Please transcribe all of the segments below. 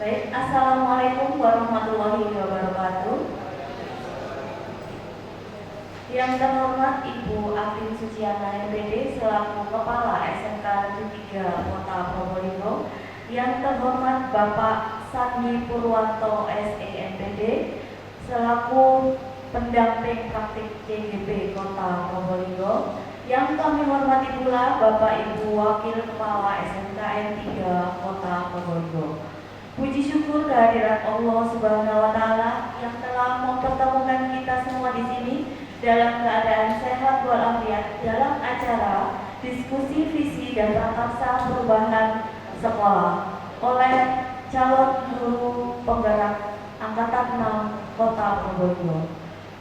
Baik, Assalamualaikum warahmatullahi wabarakatuh. Yang terhormat Ibu Atin Suciana MPD selaku Kepala SMK Negeri 3 Kota Probolinggo. Yang terhormat Bapak Sandi Purwanto SE MPD selaku pendamping praktik CGP Kota Probolinggo. Yang kami hormati pula Bapak Ibu Wakil Kepala SMKN 3 Kota Probolinggo. Puji syukur kehadirat Allah Subhanahu wa Ta'ala yang telah mempertemukan kita semua di sini dalam keadaan sehat walafiat dalam acara diskusi visi dan prakarsa perubahan sekolah oleh calon guru penggerak angkatan 6 Kota Probolinggo.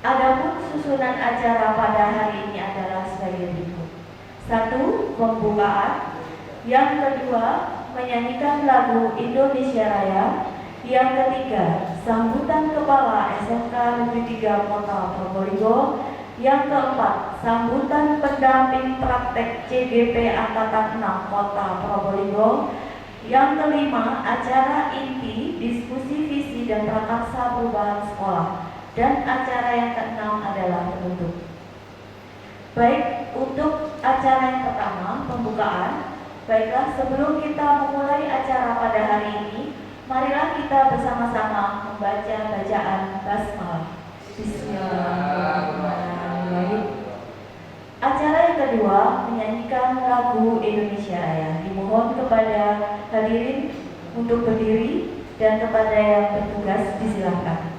Adapun susunan acara pada hari ini adalah sebagai berikut. 1. Pembukaan. Yang kedua, menyanyikan lagu Indonesia Raya. Yang ketiga, sambutan Kepala SMK Negeri 3 Kota Probolinggo. Yang keempat, sambutan pendamping praktek CGP Angkatan 6 Kota Probolinggo. Yang kelima, acara inti diskusi visi dan prakarsa perubahan sekolah. Dan acara yang keenam adalah penutup. Baik, untuk acara yang pertama, pembukaan. Baiklah, sebelum kita memulai acara pada hari ini, marilah kita bersama-sama membaca bacaan basmalah. Bismillahirrahmanirrahim. Acara yang kedua, menyanyikan lagu Indonesia Raya. Dimohon kepada hadirin untuk berdiri dan kepada yang bertugas disilakan.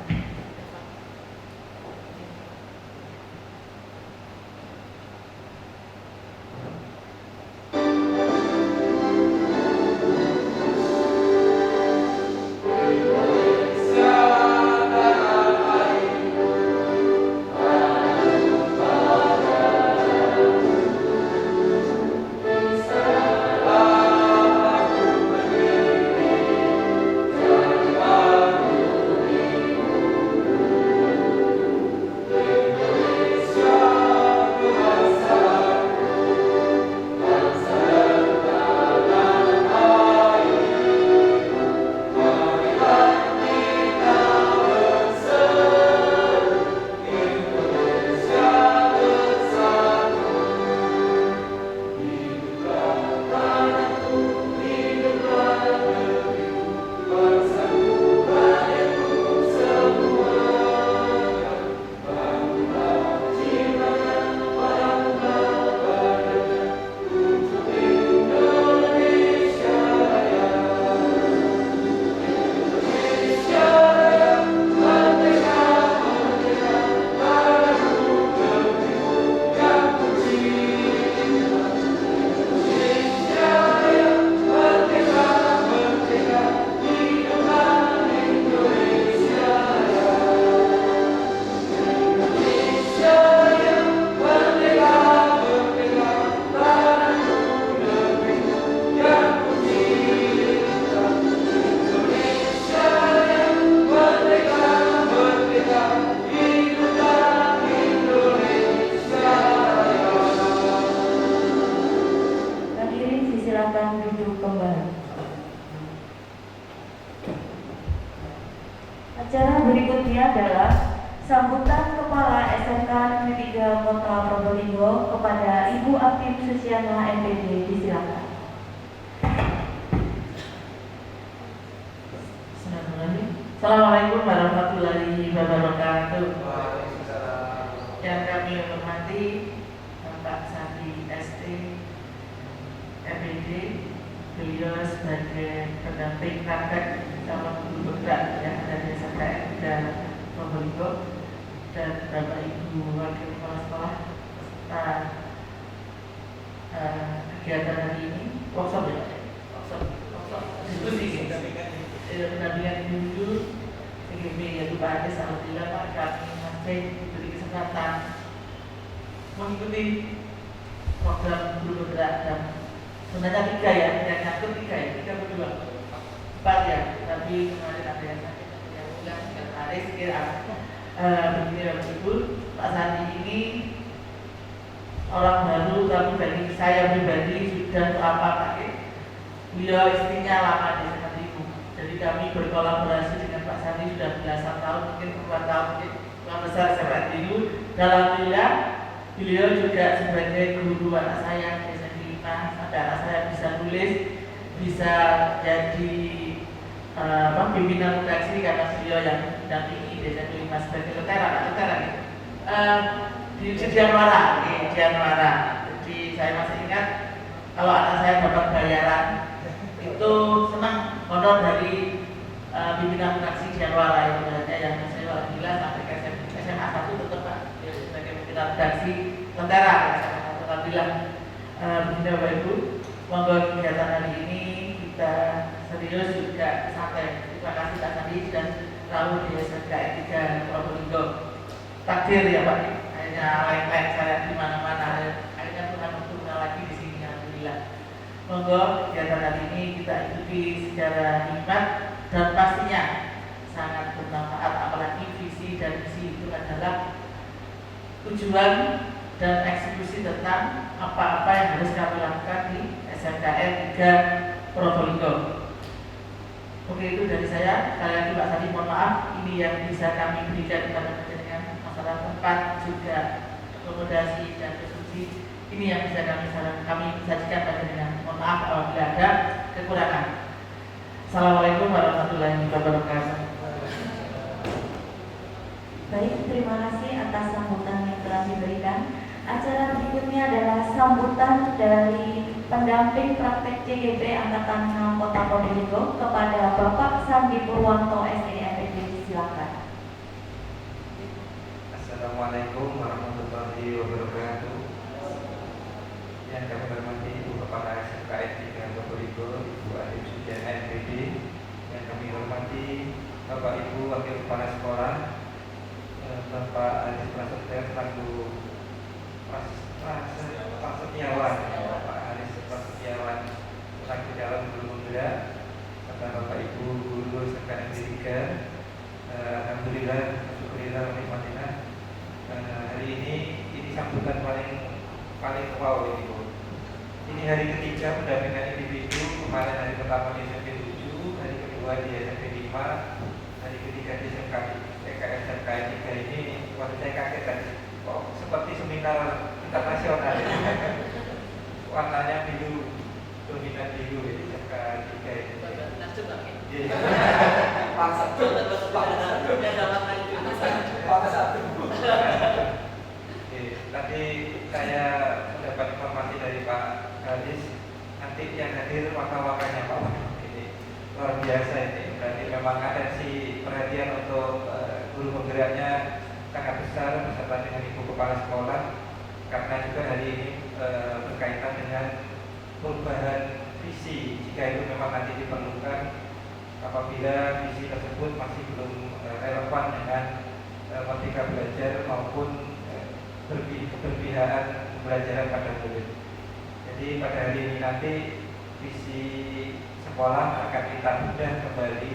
Acara berikutnya adalah sambutan Kepala SMK Negeri 3 Kota Probolinggo kepada Ibu Atin Suciana MPD. Disilakan. Assalamualaikum warahmatullahi wabarakatuh. Yang kami hormati Bapak Sandi ST MPD, beliau sebagai pendamping praktek calon guru penggerak yang ada di SMK dan Probolinggo, dan Bapak Ibu Wakil Kepala Sekolah kegiatan hari ini workshop diskusi pendampingan ibu CGP yaitu Pak Ades. Alhamdulillah Pak, kami masih diberi kesempatan mengikuti program guru penggerak, dan sebenarnya 3 ya, yang nyangkut 3 ya, 3 berdua 4 ya, tapi kemarin ada yang sakit, yang ulang dan Aris kira begini ya Ibu. Pak Sandi ini orang baru, tapi bagi saya pribadi sudah apa pakai. Beliau istrinya lama di sana Ibu, jadi kami berkolaborasi dengan Pak Sandi sudah belasan tahun, mungkin puluhan tahun, mungkin besar SMA dulu. Dan alhamdulillah beliau juga sebagai guru anak saya di SMP 5 sampai anak saya bisa nulis, bisa jadi pimpinan redaksi karena beliau yang mendampingi di SMP 5 sebagai letera gitu. Di Januara. Jadi saya masih ingat kalau anak saya dapat bayaran itu senang honor dari pimpinan fraksi Januara itu hanya yang saya alhamdulillah sampai ke SMA 1 tetap Pak sebagai pimpinan fraksi Lentera alhamdulillah. Begini Bapak Ibu, monggo kegiatan hari ini kita serius juga santai. Terima kasih Pak Sandi dan Raul di SMKN 3 Probolinggo. Takdir ya Pak, akhirnya lain-lain saya di mana-mana, akhirnya Tuhan bertuna lagi di sini alhamdulillah. Monggo kegiatan hari ini kita ikuti secara nikmat dan pastinya sangat bermanfaat, apalagi visi dan misi itu adalah tujuan dan eksekusi tentang apa-apa yang harus kami lakukan di SMKN 3 Probolinggo. Oke, itu dari saya. Sekali lagi Pak Sandi mohon maaf, ini yang bisa kami berikan kepada panjenengan, masalah tempat juga akomodasi dan diskusi. Ini yang bisa kami sajikan pada dengan. Mohon maaf apabila ada kekurangan. Assalamualaikum warahmatullahi wabarakatuh. Baik, terima kasih atas sambutan yang telah diberikan. Acara berikutnya adalah sambutan dari pendamping praktek CGP Angkatan 6 Kota Probolinggo kepada Bapak Sandi Purwanto SDMPD. Silakan. Assalamualaikum warahmatullahi wabarakatuh. Yang kami hormati Ibu Kepala SMKN 3 Probolinggo, Ibu Adip Sudiana MPD. Yang kami hormati Bapak Ibu Wakil Kepala Sekolah, Bapak Aris Prasetyo selaku Prasetyawan, Bapak Aris Prasetyawan selaku calon guru penggerak, serta Bapak Ibu guru SMKN 3. Alhamdulillah, syukurillah, nikmatillah. Hari ini sambutan paling wow ini Bu. Ini hari ketiga pendampingan individu. Kemarin hari pertama di SMP 7, hari kedua di SMP 5, hari ketiga di SMKN 3 ini. Waktu saya kaget tadi, kok seperti seminar internasional ya. Warnanya biru, dominan biru ini SMKN 3 ini. Tadi saya mendapat informasi dari Pak Haris, nanti yang hadir wakil-wakilnya Pak. Ini luar biasa ini. Berarti memang atensi perhatian untuk guru penggeraknya sangat besar beserta dengan Ibu Kepala Sekolah, karena juga hari ini berkaitan dengan perubahan visi jika itu memang nanti diperlukan apabila visi tersebut masih belum relevan dengan Merdeka Belajar maupun keberpihakan pembelajaran pada murid. Jadi pada hari ini nanti visi sekolah akan kita bedah kembali,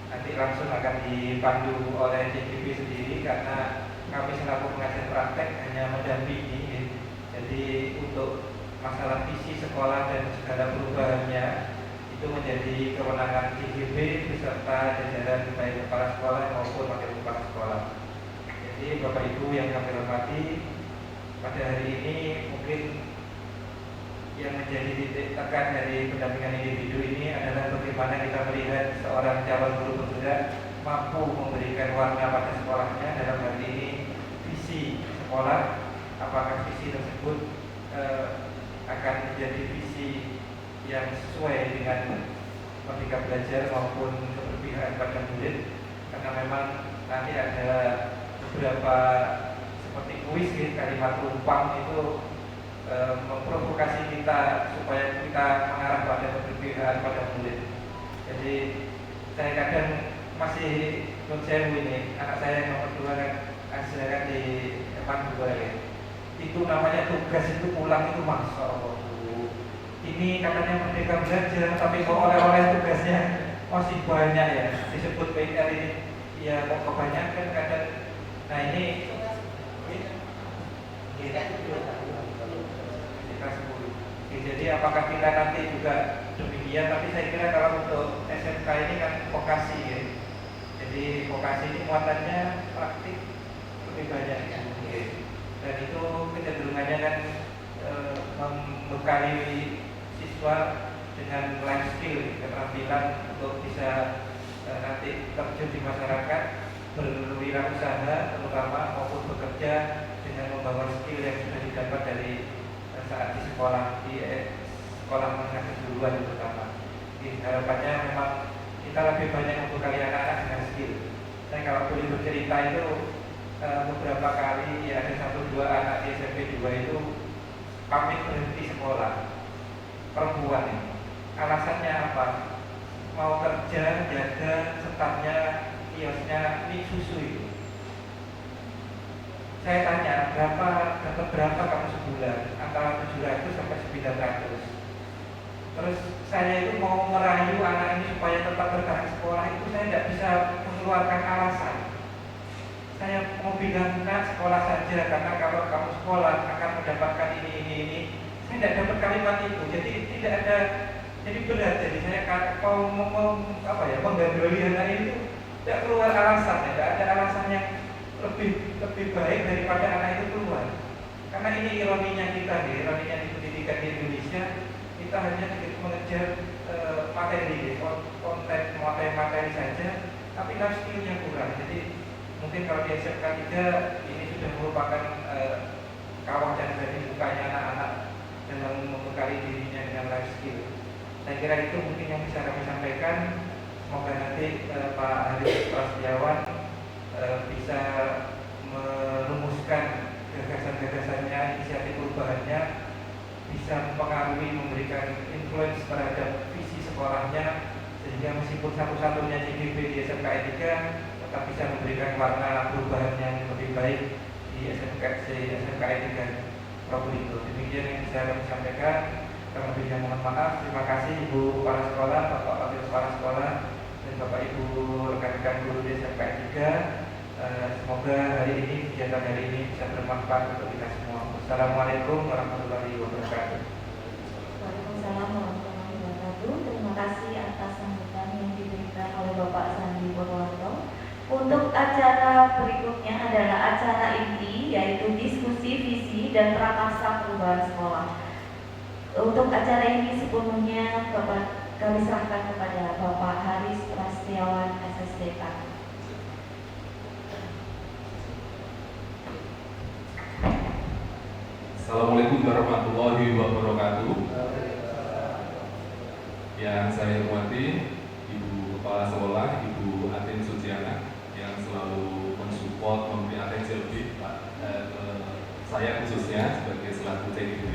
nanti langsung akan dipandu oleh CGP sendiri karena kami selaku pengajar praktek hanya mendampingi. Jadi untuk masalah visi sekolah dan segala perubahannya itu menjadi kewenangan CGP beserta jajaran baik kepala sekolah maupun wakil kepala sekolah. Jadi Bapak Ibu yang kami hormati, pada hari ini mungkin yang menjadi titik tekan dari pendampingan individu ini adalah bagaimana kita melihat seorang calon guru penggerak mampu memberikan warna pada sekolahnya. Dalam hal ini visi sekolah, apakah visi tersebut akan menjadi visi yang sesuai dengan Merdeka Belajar maupun keberpihakan pada murid, karena memang nanti ada beberapa seperti kuis kalimat lumpang itu memprovokasi kita supaya kita mengarah pada keberpihakan pada murid. Jadi saya kadang masih nunsewu ini, anak saya yang nomor 2 kan ajaran di depan 2 ya. Itu namanya tugas itu pulang itu Masya Allah Bu. Ini katanya Merdeka Belajar tapi kok oleh-oleh tugasnya masih banyak ya, disebut PR ini ya kok kebanyakan kadang. Nah ini jadi apakah kita nanti juga demikian? Tapi saya kira kalau untuk SMK ini kan vokasi ya. Jadi vokasi ini muatannya praktik lebih banyak ya. Dan itu kecenderungannya kan membekali siswa dengan life skill, keterampilan untuk bisa nanti terjun di masyarakat, berwirausaha terutama maupun bekerja dengan membangun skill yang sudah didapat dari saat di sekolah, di sekolah menengah kejuruan terutama. Jadi harapannya memang kita lebih banyak membekali anak-anak dengan skill. Saya kalau boleh bercerita itu beberapa kali ya ada 1-2 anak di SMP 2 itu pamit berhenti sekolah, perempuan ini. Alasannya apa? Mau kerja, jaga stafnya, kiosnya, mie susu itu. Saya tanya, dapat berapa kamu sebulan? Antara 700 sampai 900. Terus saya itu mau merayu anak ini supaya tetap bertahan sekolah, itu saya tidak bisa mengeluarkan alasan. Saya mau bilang, nak sekolah saja, karena kalau kamu sekolah akan mendapatkan ini. Saya tidak dapat kalimat itu, jadi tidak ada, jadi berat. Jadi saya kalau menggandoli anak itu tidak keluar alasan, ya, tidak ada alasan yang lebih baik daripada anak itu keluar. Karena ini ironinya kita, ironinya di pendidikan di Indonesia, kita hanya mengejar materi, konten materi saja, tapi life skill-nya kurang. Jadi mungkin kalau di SMK 3 ini sudah merupakan kawah dan berani bukanya anak-anak dalam membekali dirinya dengan life skill. Saya kira itu mungkin yang bisa kami sampaikan. Semoga nanti Pak Haris Prasetyawan bisa merumuskan gagasan-gagasannya, inisiatif perubahannya, bisa mempengaruhi, memberikan influence terhadap visi sekolahnya, sehingga meskipun satu-satunya CGP di SMK 3 tetap bisa memberikan warna perubahan yang lebih baik di SMK 3 Probolinggo. Demikian yang bisa kami sampaikan. Kami lebihnya mohon maaf. Terima kasih Ibu Kepala Sekolah, Bapak Wakil Kepala Sekolah, dan Bapak Ibu rekan-rekan guru di SMK 3. Semoga hari ini, kegiatan hari ini bisa bermanfaat untuk kita semua. Assalamualaikum warahmatullahi wabarakatuh. Waalaikumsalam warahmatullahi wabarakatuh. Terima kasih atas sambutan yang diberikan oleh Bapak Sandi Purwanto. Untuk acara berikutnya adalah acara inti, yaitu diskusi visi dan prakarsa perubahan sekolah. Untuk acara ini sepenuhnya kami serahkan kepada Bapak Haris Prasetyawan, SSDK. Assalamualaikum warahmatullahi wabarakatuh. Yang saya hormati Ibu Kepala Sekolah, Ibu Atin Suciana, yang selalu mensupport, memberi atensi lebih saya khususnya sebagai selaku CGP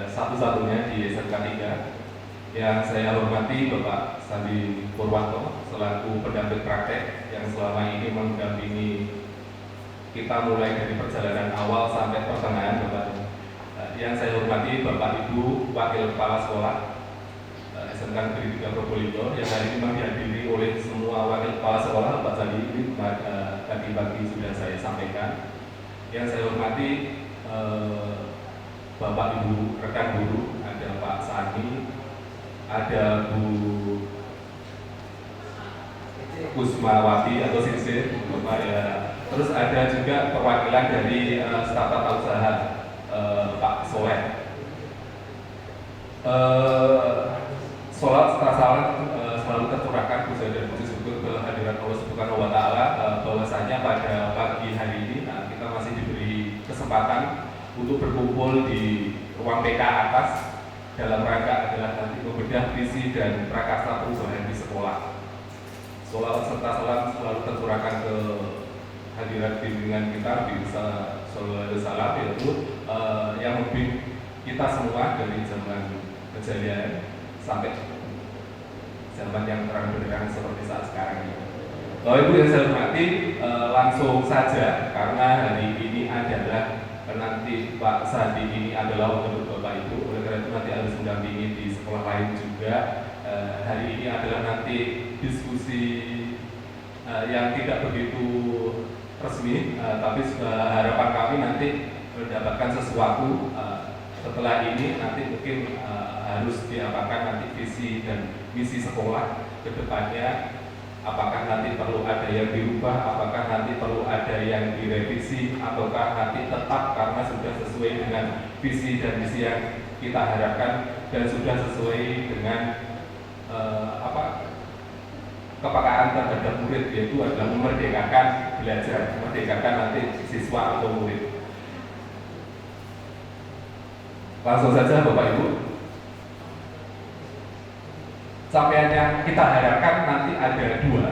satu-satunya di SMK 3. Yang saya hormati Bapak Sandi Purwanto selaku pendamping praktek yang selama ini mendampingi kita mulai dari perjalanan awal sampai pertengahan, Bapak. Yang saya hormati Bapak Ibu Wakil Kepala Sekolah SMK Negeri 3 Probolinggo yang hari ini dihadiri oleh semua wakil kepala sekolah. Pak Sandi ini tadi pagi sudah saya sampaikan. Yang saya hormati Bapak Ibu rekan guru, ada Pak Sani, ada Bu Kusmawati atau Sinsir, ya. Terus ada juga perwakilan dari staf tata usaha Pak Soleh. Sholat selalu tercurahkan puja dan puji syukur kehadiran Allah Subhanahu wa Ta'ala, bahwasanya pada pagi hari ini kita masih diberi kesempatan untuk berkumpul di ruang PK atas dalam rangka adalah nanti membedah visi dan prakarsa perubahan di sekolah. Sholawat serta salam selalu tercurahkan ke hadirat bimbingan kita di Sallallahu Alaihi Wasallam, yaitu yang membimbing kita semua dari zaman kejayaan sampai zaman yang terang benderang seperti saat sekarang ini. Bapak Ibu yang saya hormati, langsung saja karena hari ini adalah nanti Pak Sandi ini adalah untuk Bapak Ibu, oleh karena itu nanti harus mendampingi di sekolah lain juga. Hari ini adalah nanti diskusi yang tidak begitu resmi, tapi harapan kami nanti mendapatkan sesuatu setelah ini. Nanti mungkin harus diapakan nanti visi dan misi sekolah ke depannya, apakah nanti perlu ada yang dirubah, apakah nanti perlu ada yang direvisi, ataukah nanti tetap karena sudah sesuai dengan visi dan misi yang kita harapkan dan sudah sesuai dengan kepekaan terhadap murid, yaitu adalah memerdekakan belajar, memerdekakan nanti siswa atau murid. Langsung saja Bapak Ibu, capaian yang kita harapkan nanti ada dua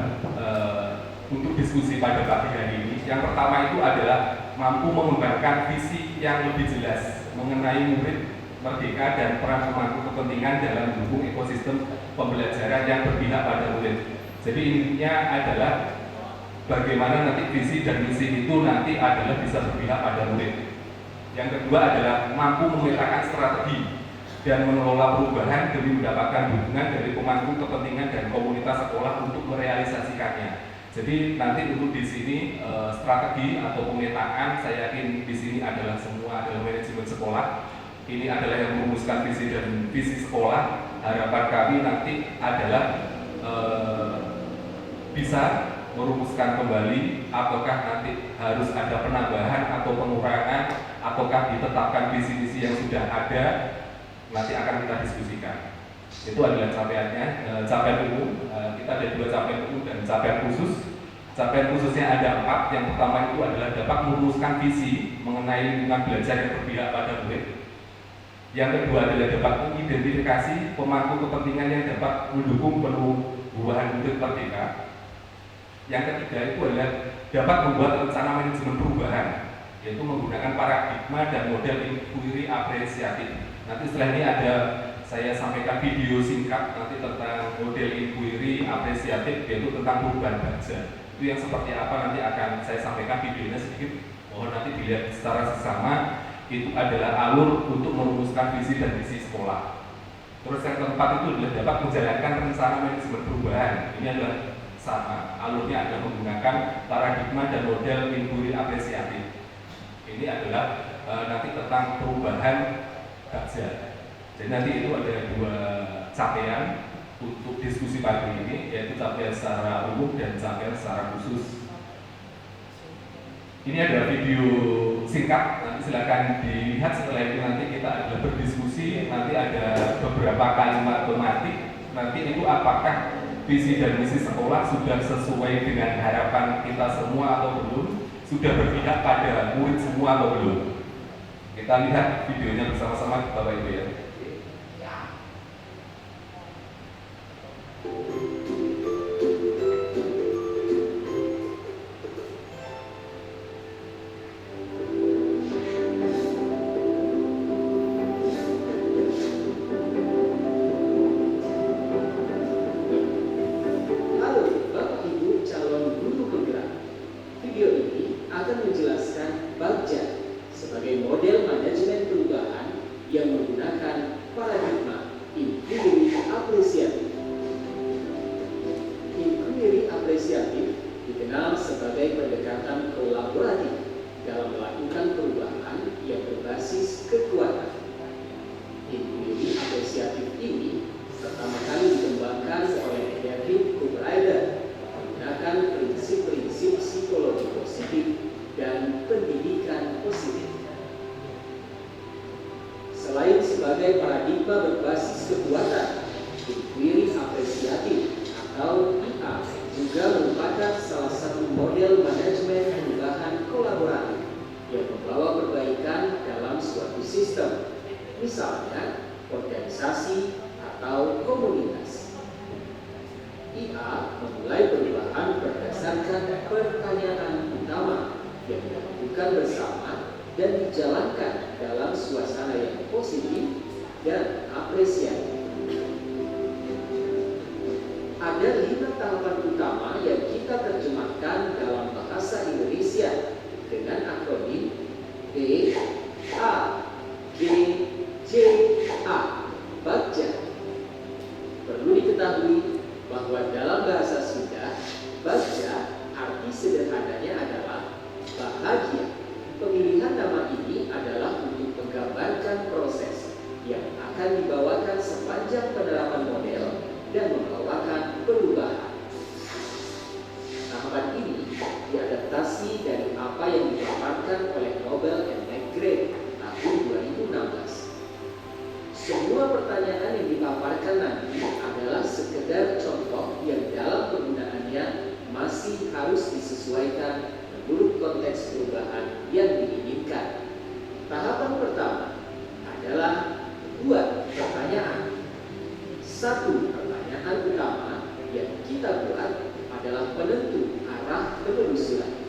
untuk diskusi pada pagi hari ini. Yang pertama itu adalah mampu mengembangkan visi yang lebih jelas mengenai murid merdeka dan peran pemangku kepentingan dalam mendukung ekosistem pembelajaran yang berpihak pada murid. Jadi intinya adalah bagaimana nanti visi dan misi itu nanti adalah bisa berpihak pada murid. Yang kedua adalah mampu memetakan strategi dan mengelola perubahan demi mendapatkan dukungan dari pemangku kepentingan dan komunitas sekolah untuk merealisasikannya. Jadi nanti untuk di sini strategi atau pemetaan, saya yakin di sini adalah semua adalah manajemen sekolah. Ini adalah yang merumuskan visi dan visi sekolah. Harapan kami nanti adalah bisa merumuskan kembali apakah nanti harus ada penambahan atau pengurangan, ataukah ditetapkan visi-visi yang sudah ada, nanti akan kita diskusikan. Itu adalah capaiannya, capaian umum. Kita ada dua capaian umum dan capaian khusus. Capaian khususnya ada 4. Yang pertama itu adalah dapat merumuskan visi mengenai lingkungan belajar yang berpihak pada murid. Yang kedua adalah dapat mengidentifikasi pemangku kepentingan yang dapat mendukung perubahan murid merdeka. Yang ketiga itu adalah dapat membuat rencana manajemen perubahan, yaitu menggunakan paradigma dan model inquiry apresiatif. Nanti setelah ini ada saya sampaikan video singkat nanti tentang model inquiry apresiatif, yaitu tentang perubahan belajar. Itu yang seperti apa nanti akan saya sampaikan videonya sedikit. Mohon nanti dilihat secara sesama. Itu adalah alur untuk merumuskan visi dan misi sekolah. Terus yang keempat itu adalah dapat menjalankan rencana manajemen perubahan. Ini adalah sama, alurnya adalah menggunakan paradigma dan model inquiry apresiatif. Ini adalah nanti tentang perubahan belajar. Jadi nanti itu ada dua capaian untuk diskusi pagi ini, yaitu capaian secara umum dan capaian secara khusus. Ini adalah video singkat, nanti silakan dilihat. Setelah itu nanti kita adalah berdiskusi, nanti ada beberapa kalimat tematik. Nanti itu apakah visi dan misi sekolah sudah sesuai dengan harapan kita semua atau belum, sudah berpihak pada murid semua atau belum. Kita lihat videonya bersama-sama Bapak Ibu ya. Akan dibawakan sepanjang penerapan model dan membawakan perubahan dipaparkan nanti adalah sekedar contoh yang dalam penggunaannya masih harus disesuaikan menurut konteks perubahan yang diinginkan. Tahapan pertama adalah buat pertanyaan. Satu pertanyaan utama yang kita buat adalah penentu arah penelusuran,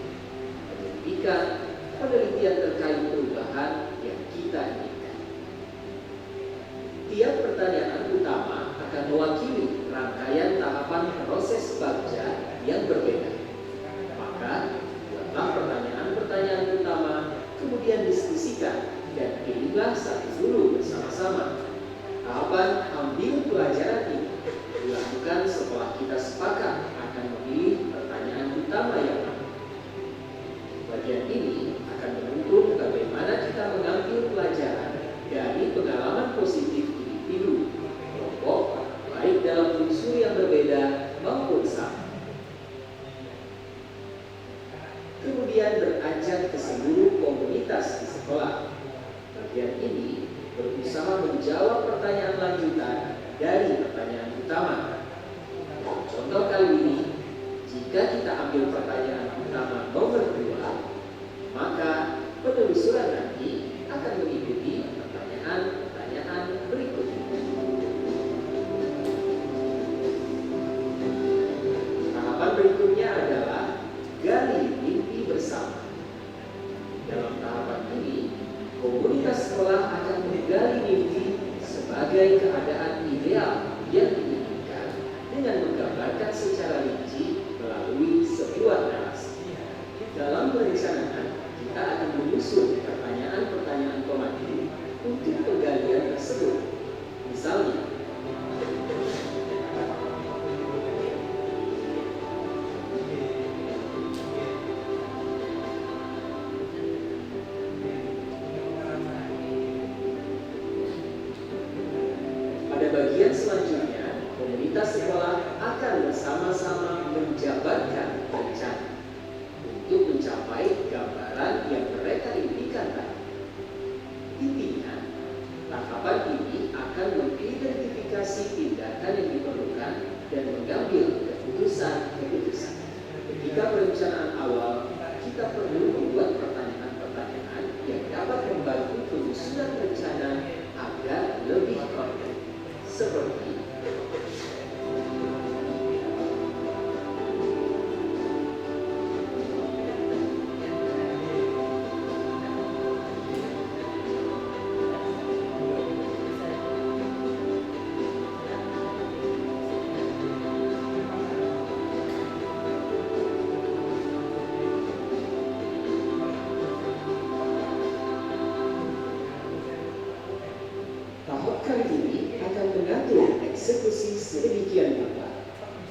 penelitian terkait perubahan yang kita inginkan. Tiap pertanyaan utama akan mewakili rangkaian tahapan proses bagja yang berbeda. Maka, buatlah pertanyaan-pertanyaan utama, kemudian diskusikan dan pilihlah satu dulu bersama-sama. Tahapan ambil pelajaran ini dilakukan setelah kita sepakat akan memilih pertanyaan utama yang mana. Bagian ini akan menentukan bagaimana kita mengambil pelajaran dari pengalaman positif individu, kelompok, baik dalam unsur yang berbeda maupun sama. Kemudian beranjak ke seluruh komunitas di sekolah. Bagian ini berusaha menjawab pertanyaan lanjutan dari pertanyaan utama. Contoh kali ini, jika kita ambil pertanyaan utama nomor 2, maka penelusuran nanti akan mengikuti pertanyaan-pertanyaan berikutnya. Tahapan berikutnya adalah gali mimpi bersama. Dalam tahapan ini, komunitas sekolah akan menggali mimpi sebagai keadaan ideal yang diinginkan dengan menggambarkan secara rinci melalui sebuah narasi. Dalam perencanaan, kita akan menyusun pertanyaan-pertanyaan pemacu untuk penggalian tersebut. Misalnya, pada bagian selanjutnya, komunitas sekolah akan bersama-sama menjabarkan rencana untuk mencapai gambaran yang mereka impikan tadi. Intinya, tahapan ini akan mengidentifikasi tindakan yang diperlukan dan mengambil keputusan-keputusan. Ketika perencanaan awal, kita perlu membuat pertanyaan-pertanyaan yang dapat membantu penyusunan rencana agar lebih konkret. Seperti tahap kali ini akan mengatur eksekusi sedemikian rupa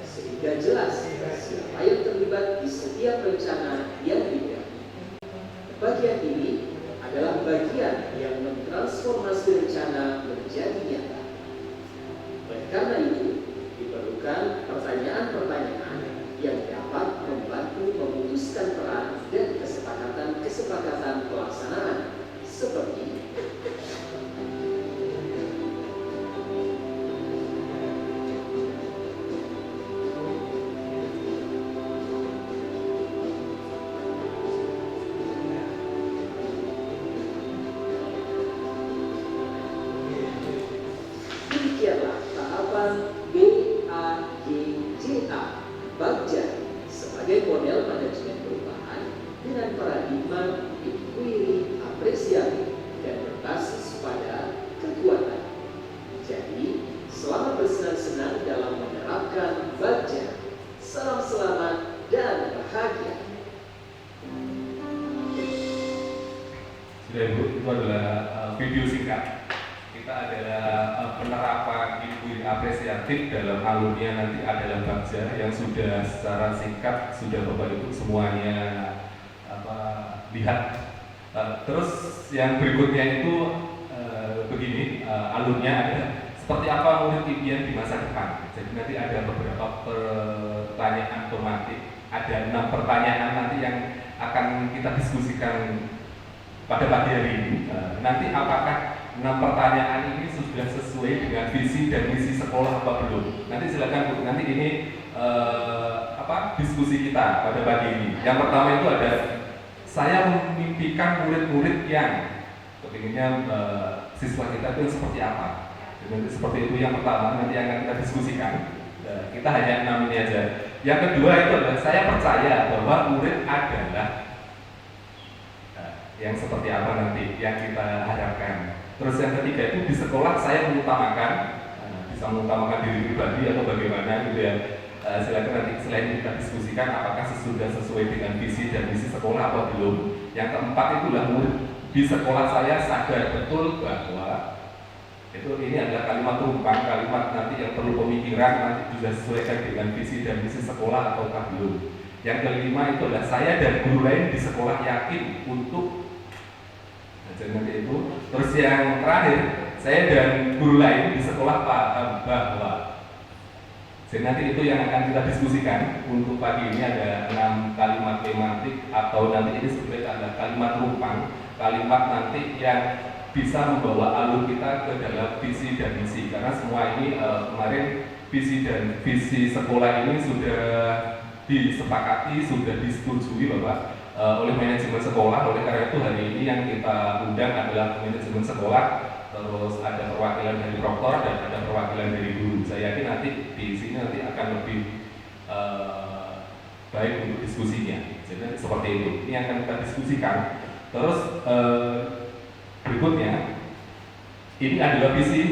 sehingga jelas siapa yang terlibat di setiap rencana yang dibuat. Bagian ini adalah bagian yang mentransformasi rencana menjadi nyata. Oleh karena itu, diperlukan pertanyaan-pertanyaan yang dapat membantu memutuskan peran dan kesepakatan pelaksanaan seperti demikianlah tahapan BAGJA, Bagja, sebagai model manajemen perubahan dengan paradigma inquiry, apresiatif, dan berbasis pada kekuatan. Jadi, selamat bersenang-senang dalam menerapkan Bagja. Salam selamat dan bahagia. Sudah Ibu, itu adalah video singkat. Kita adalah penerapan inquiry apresiatif dalam alurnya nanti adalah Bagja yang sudah secara singkat sudah Bapak Ibu semuanya lihat. Terus yang berikutnya itu begini, alurnya adalah seperti apa murid impian di masa depan. Jadi nanti ada beberapa pertanyaan tematik, ada 6 pertanyaan nanti yang akan kita diskusikan pada pagi hari ini. Nanti apakah 6 pertanyaan ini sudah sesuai dengan visi dan misi sekolah apa belum? Nanti silakan Bu, nanti ini diskusi kita pada pagi ini. Yang pertama itu ada, saya memimpikan murid-murid yang kepinginnya siswa kita itu seperti apa. Jadi seperti itu yang pertama, nanti akan kita diskusikan. Kita hanya 6 ini aja. Yang kedua itu adalah saya percaya bahwa murid adalah yang seperti apa nanti yang kita harapkan. Terus yang ketiga itu di sekolah saya mengutamakan, bisa mengutamakan diri pribadi atau bagaimana gitu ya. Silakan nanti selain kita diskusikan apakah sudah sesuai dengan visi dan misi sekolah atau belum. Yang keempat itulah murid di sekolah saya sadar betul bahwa ini adalah kalimat tumpang, kalimat nanti yang perlu pemikiran nanti juga sesuaikan dengan visi dan misi sekolah ataukah belum. Yang kelima itu adalah saya dan guru lain di sekolah yakin untuk nanti itu. Terus yang terakhir, saya dan guru lain di sekolah paham bahwa jadi nanti itu yang akan kita diskusikan. Untuk pagi ini ada 6 kalimat tematik atau nanti ini sebenarnya ada kalimat rumpang, kalimat nanti yang bisa membawa alur kita ke dalam visi dan misi. Karena semua ini kemarin visi dan visi sekolah ini sudah disepakati, sudah disetujui Bapak oleh manajemen sekolah. Oleh karena itu hari ini yang kita undang adalah manajemen sekolah, terus ada perwakilan dari proktor dan ada perwakilan dari guru. Saya yakin nanti di sini nanti akan lebih baik untuk diskusinya. Jadi seperti itu. Ini yang akan kita diskusikan. Terus berikutnya, ini adalah visi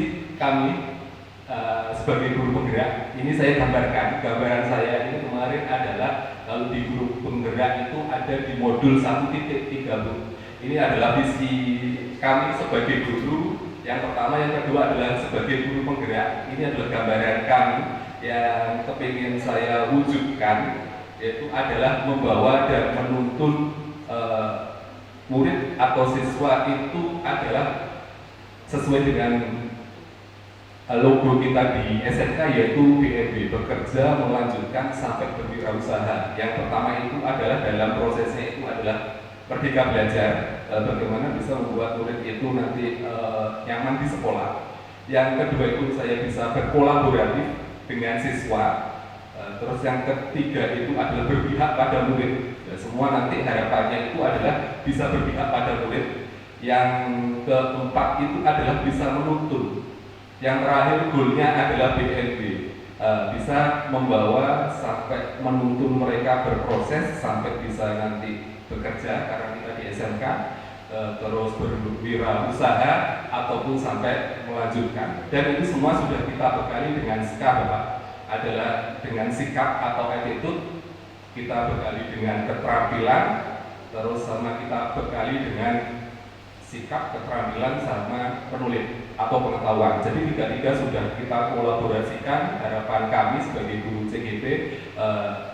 kami sebagai guru penggerak. Ini saya gambaran saya ini kemarin adalah kalau di guru penggerak itu ada di modul 1.3 Bu. Ini adalah visi kami sebagai guru. Yang pertama, yang kedua adalah sebagai guru penggerak. Ini adalah gambaran kami yang kepingin saya wujudkan, yaitu adalah membawa dan menuntun murid atau siswa itu adalah sesuai dengan logo kita di SMK, yaitu BNB, bekerja melanjutkan sampai berwirausaha. Yang pertama itu adalah dalam prosesnya itu adalah merdeka belajar, bagaimana bisa membuat murid itu nanti nyaman di sekolah. Yang kedua itu saya bisa berkolaboratif dengan siswa. Terus yang ketiga itu adalah berpihak pada murid. Semua nanti harapannya itu adalah bisa berpihak pada murid. Yang keempat itu adalah bisa menuntun. Yang terakhir goalnya adalah BNB, bisa membawa sampai menuntun mereka berproses sampai bisa nanti bekerja karena kita di SMK, terus berwirausaha ataupun sampai melanjutkan. Dan itu semua sudah kita bekali dengan sikap Bapak, adalah dengan sikap atau attitude, kita bekali dengan keterampilan, terus sama kita bekali dengan sikap, keterampilan, sama penulis atau pengetahuan. Jadi tiga-tiga sudah kita kolaborasikan. Harapan kami sebagai guru CGP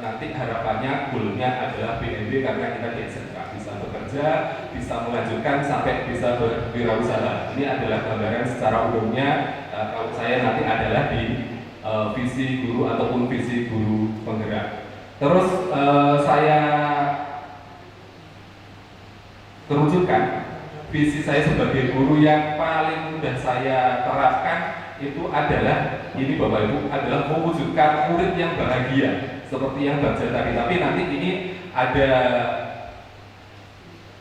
nanti harapannya goalnya adalah BNB karena kita di SMK bisa bekerja, bisa melanjutkan sampai bisa berwirausaha. Ini adalah gambaran secara umumnya. Kalau saya nanti adalah di visi guru ataupun visi guru penggerak. Terus saya terujukan visi saya sebagai guru yang paling mudah saya terapkan itu adalah ini Bapak Ibu, adalah mewujudkan murid yang bahagia seperti yang baca tadi. Tapi nanti ini ada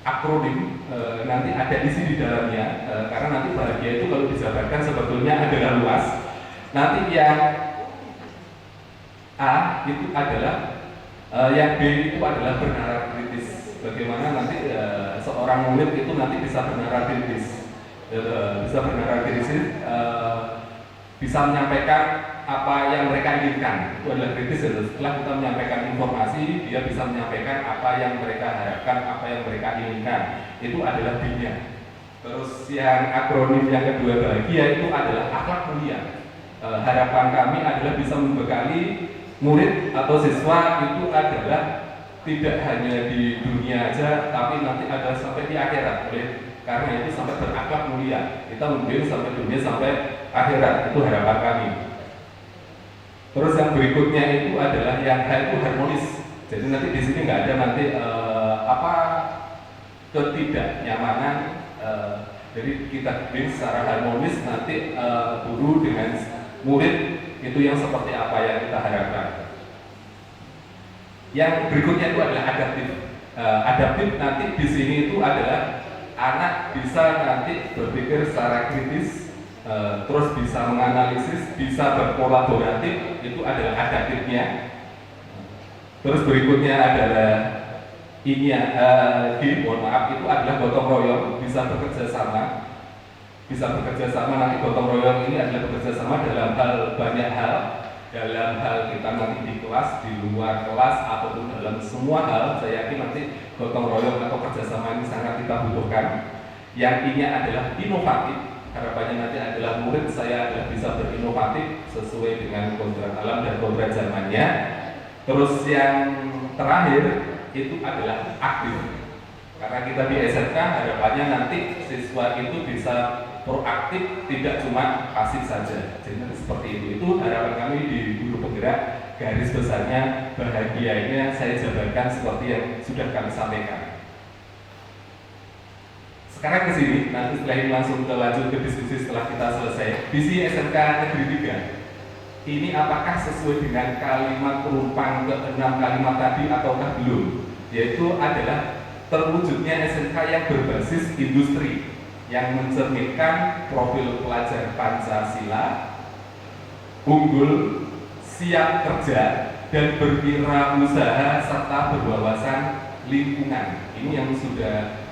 akronim, nanti ada isi di dalamnya, karena nanti bahagia itu kalau dijabarkan sebetulnya adalah luas. Nanti yang A itu adalah yang B itu adalah bernalar kritis. Bagaimana nanti seorang murid itu nanti bisa bernalar kritis, bisa menyampaikan apa yang mereka inginkan. Itu adalah kritis. Setelah kita menyampaikan informasi, dia bisa menyampaikan apa yang mereka harapkan, apa yang mereka inginkan. Itu adalah B-nya. Terus yang akronim yang kedua bahagia itu adalah akhlak mulia. Harapan kami adalah bisa membekali murid atau siswa itu adalah tidak hanya di dunia aja, tapi nanti ada sampai di akhirat. Karena itu sampai berakhlak mulia. Kita mungkin sampai dunia sampai akhirat. Itu harapan kami. Terus yang berikutnya itu adalah yang H itu harmonis. Jadi nanti di sini nggak ada nanti ketidaknyamanan Jadi kita bikin secara harmonis nanti guru dengan murid itu yang seperti apa yang kita harapkan. Yang berikutnya itu adalah adaptif. Adaptif nanti di sini itu adalah anak bisa nanti berpikir secara kritis, terus bisa menganalisis, bisa berkolaboratif, itu adalah adaptifnya. Terus berikutnya adalah ini mohon maaf, itu adalah gotong royong, bisa bekerja sama. Bisa bekerja sama, nanti gotong royong ini adalah bekerja sama dalam hal banyak hal, dalam hal kita nanti di kelas, di luar kelas, ataupun dalam semua hal. Saya yakin nanti gotong royong atau kerjasama ini sangat kita butuhkan. Yang ini adalah inovatif, harapannya nanti adalah murid saya adalah bisa berinovatif sesuai dengan kodrat alam dan kodrat zamannya. Terus yang terakhir itu adalah aktif, karena kita di SMK harapannya nanti siswa itu bisa proaktif, tidak cuma pasif saja. Jadi seperti itu harapan kami di Guru Penggerak. Garis besarnya bahagianya saya jabarkan seperti yang sudah kami sampaikan. Sekarang ke sini, nanti setelah ini langsung lanjut ke diskusi setelah kita selesai. Visi SMK Negeri 3 ini apakah sesuai dengan kalimat penumpang ke-6 kalimat tadi ataukah belum? Yaitu adalah terwujudnya SMK yang berbasis industri, yang mencerminkan profil pelajar Pancasila, unggul, siap kerja, dan berwirausaha serta berwawasan lingkungan. Ini yang sudah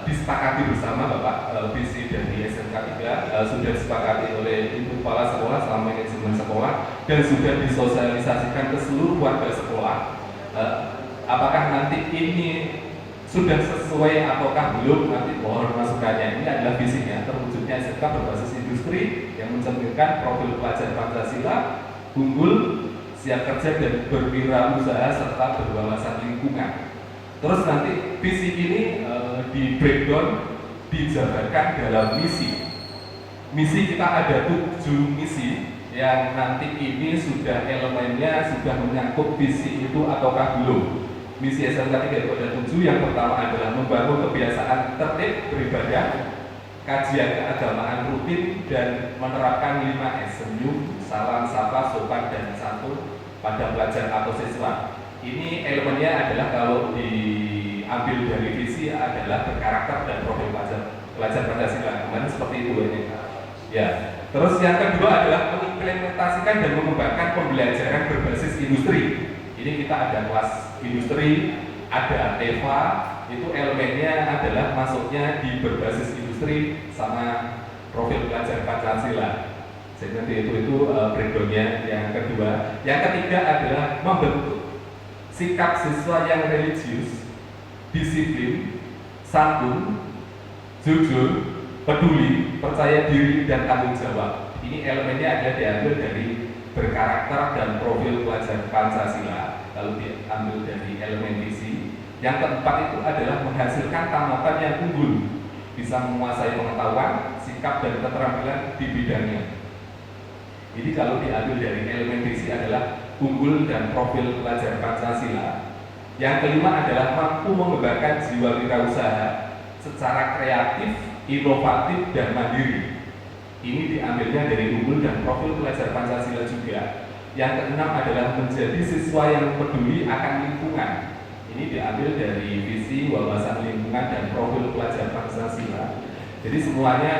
disepakati bersama Bapak, visi dari SMK 3 sudah disepakati oleh Ibu Kepala Sekolah selama manajemen sekolah dan sudah disosialisasikan ke seluruh warga sekolah. Apakah nanti ini sudah sesuai ataukah belum, nanti mohon masukannya. Ini adalah visinya, terwujudnya SMK berbasis industri yang mencerminkan profil pelajar Pancasila, unggul, siap kerja dan berwirausaha serta berwawasan lingkungan. Terus nanti visi ini di breakdown, dijabarkan dalam misi. Misi kita ada 7 misi yang nanti ini sudah elemennya sudah menyangkut visi itu ataukah belum. Misi SMK 3 itu ada 7. Yang pertama adalah membangun kebiasaan tertib beribadah, kajian keagamaan rutin, dan menerapkan 5S: senyum, salam, sapa, sopan, dan santun pada pelajar atau siswa. Ini elemennya adalah kalau diambil dari visi adalah berkarakter dan profil pelajar Pancasila. Kemarin seperti itu ini. Ya. Terus yang kedua adalah mengimplementasikan dan mengembangkan pembelajaran berbasis industri. Ini kita ada kelas industri, ada EVA, itu elemennya adalah masuknya di berbasis industri sama profil pelajar Pancasila. Jadi nanti itu breakdownnya yang kedua. Yang ketiga adalah membentuk sikap siswa yang religius, disiplin, santun, jujur, peduli, percaya diri, dan tanggung jawab. Ini elemennya adalah diambil dari berkarakter dan profil pelajar Pancasila, lalu diambil dari elemen visi. Yang keempat itu adalah menghasilkan tamatan yang unggul, bisa menguasai pengetahuan, sikap, dan keterampilan di bidangnya. Jadi kalau diambil dari elemen visi adalah unggul dan profil pelajar Pancasila. Yang kelima adalah mampu mengembangkan jiwa wirausaha secara kreatif, inovatif, dan mandiri. Ini diambilnya dari unggul dan profil pelajar Pancasila juga. Yang keenam adalah menjadi siswa yang peduli akan lingkungan. Ini diambil dari visi, wawasan lingkungan, dan profil pelajar Pancasila. Jadi semuanya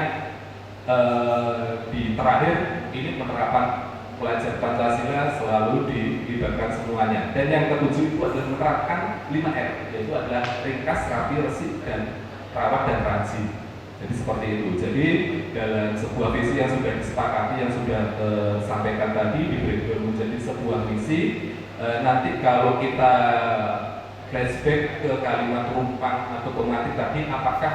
di terakhir ini penerapan pelajar Pancasila selalu dilibatkan semuanya. Dan yang ketujuh itu adalah menerapkan 5R, yaitu adalah ringkas, rapi, resik, dan rawat dan rajin. Jadi seperti itu. Jadi dalam sebuah visi yang sudah disepakati, yang sudah sampaikan tadi, dibreakdown menjadi sebuah misi. Nanti kalau kita flashback ke kalimat rumpang atau pematik tadi, apakah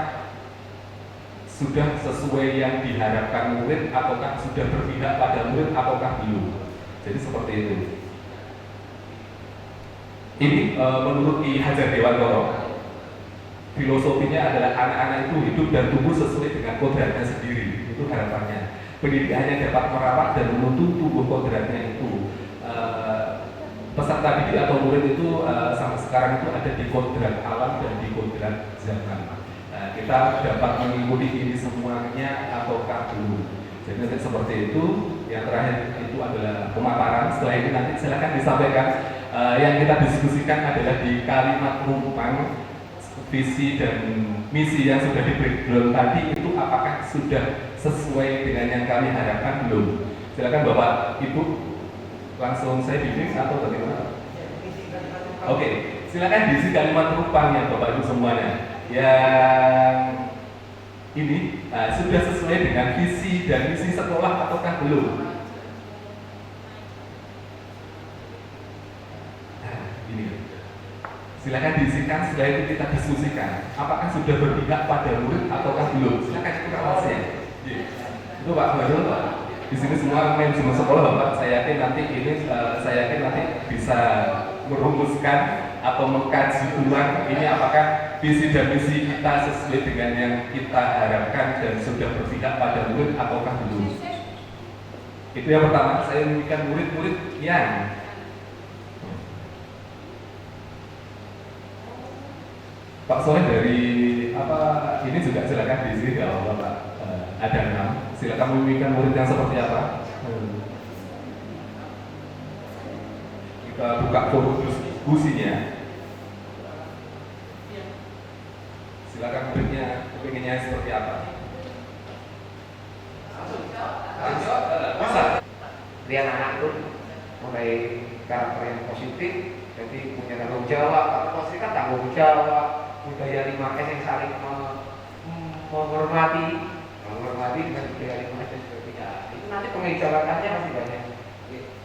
sudah sesuai yang diharapkan murid ataukah sudah berpihak pada murid ataukah belum. Jadi seperti itu. Ini menurut Ki Hajar Dewantoro, filosofinya adalah anak-anak itu hidup dan tumbuh sesuai dengan kodratnya sendiri. Itu harapannya. Pendidikannya dapat merawat dan menuntun tubuh kodratnya itu. Peserta didik atau murid itu sampai sekarang itu ada di kodrat alam dan di kodrat zaman. Kita kita dapat mengikuti ini semuanya ataukah belum. Jadi nanti seperti itu. Yang terakhir itu adalah pemaparan. Setelah ini nanti silakan disampaikan. Yang kita diskusikan adalah di kalimat rumpang visi dan misi yang sudah di breakdown tadi itu apakah sudah sesuai dengan yang kami harapkan belum? Silakan Bapak Ibu, langsung saya bimbing atau bagaimana? Oke, silakan diisi kalimat rumpangnya Bapak Ibu semuanya. Yang ini sudah sesuai dengan visi dan misi sekolah ataukah belum? Nah, ini. Silakan diisikan, setelah itu kita diskusikan. Apakah sudah berpihak pada murid ataukah belum? Silakan itu rahasia. Itu Pak Barul, Pak. Di sini semua manajemen sekolah, Bapak. Saya yakin nanti bisa merumuskan atau mengkaji ulang ini apakah visi dan misi kita sesuai dengan yang kita harapkan dan sudah berpihak pada murid ataukah belum. Itu yang pertama. Saya memberikan murid-murid yang Pak Soleh dari ini juga silakan diisi kalau Bapak ada 6. Silakan memberikan murid yang seperti apa. Kita buka forum diskusinya. Silakan muridnya, kepinginnya seperti apa? Masa? Dia anak itu mulai karakter yang positif, jadi punya tanggung jawab. Kalau positif kan tanggung jawab, budaya 5S yang saling menghormati dengan budaya 5S dan sebagainya. Itu nanti pengejawatannya pasti banyak.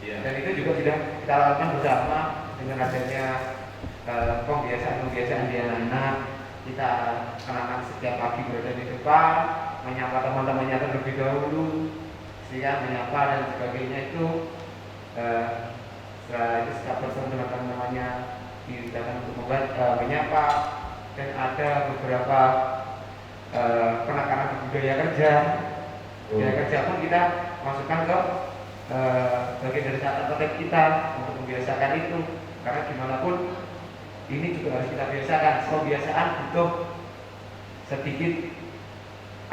Dan itu juga sudah kita lakukan bersama dengan adanya pembiasaan di anak. Kita anak-anak setiap pagi berada di depan, menyapa teman-temannya terlebih dahulu, siang menyapa dan sebagainya itu. Setelah itu setiap bertemu dengan teman-temannya datang untuk menyapa, dan ada beberapa penekanan budaya kerja. Budaya kerja pun kita masukkan ke bagian dari tata tertib kita untuk membiasakan itu, karena gimana pun ini juga harus kita biasakan. Pembiasaan butuh sedikit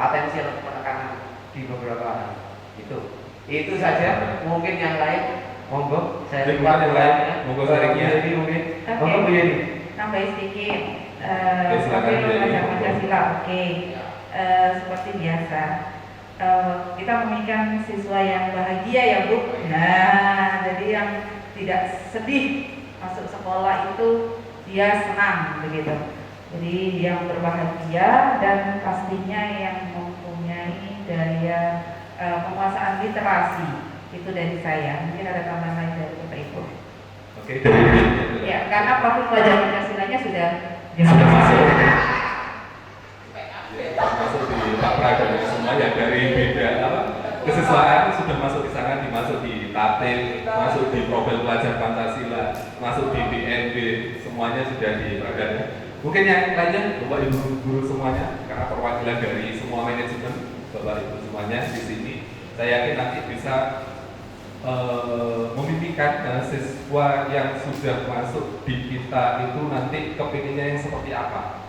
atensi atau penekanan di beberapa hal. Itu saja. Mungkin yang lain, monggo. Saya lupa yang lainnya. Monggo sharingnya. Mungkin. Monggo Bu Yeni. Nambahin sedikit. Silakan, Bu Yeni. Pancasila. Oke. Seperti biasa. Kita menginginkan siswa yang bahagia ya Bu. Nah, jadi yang tidak sedih masuk sekolah itu dia senang begitu. Jadi yang berbahagia dan pastinya yang mempunyai daya penguasaan literasi. Itu dari saya. Mungkin ada tambahan lain dari Bapak Ibu. Oke, dari Ya, karena profil pelajaran Pancasilanya sudah masuk. Masuk di Pak Praga semua ya, dari beda kesiswaan sudah masuk di sana, dimasuk di Tatim, masuk di profil pelajar Pancasila, masuk di BNB, semuanya sudah di Praga. Mungkin yang lainnya Bapak Ibu guru semuanya, karena perwakilan dari semua manajemen Bapak Ibu semuanya di sini, saya yakin nanti bisa memimpikan siswa yang sudah masuk di kita itu nanti kepinginnya yang seperti apa.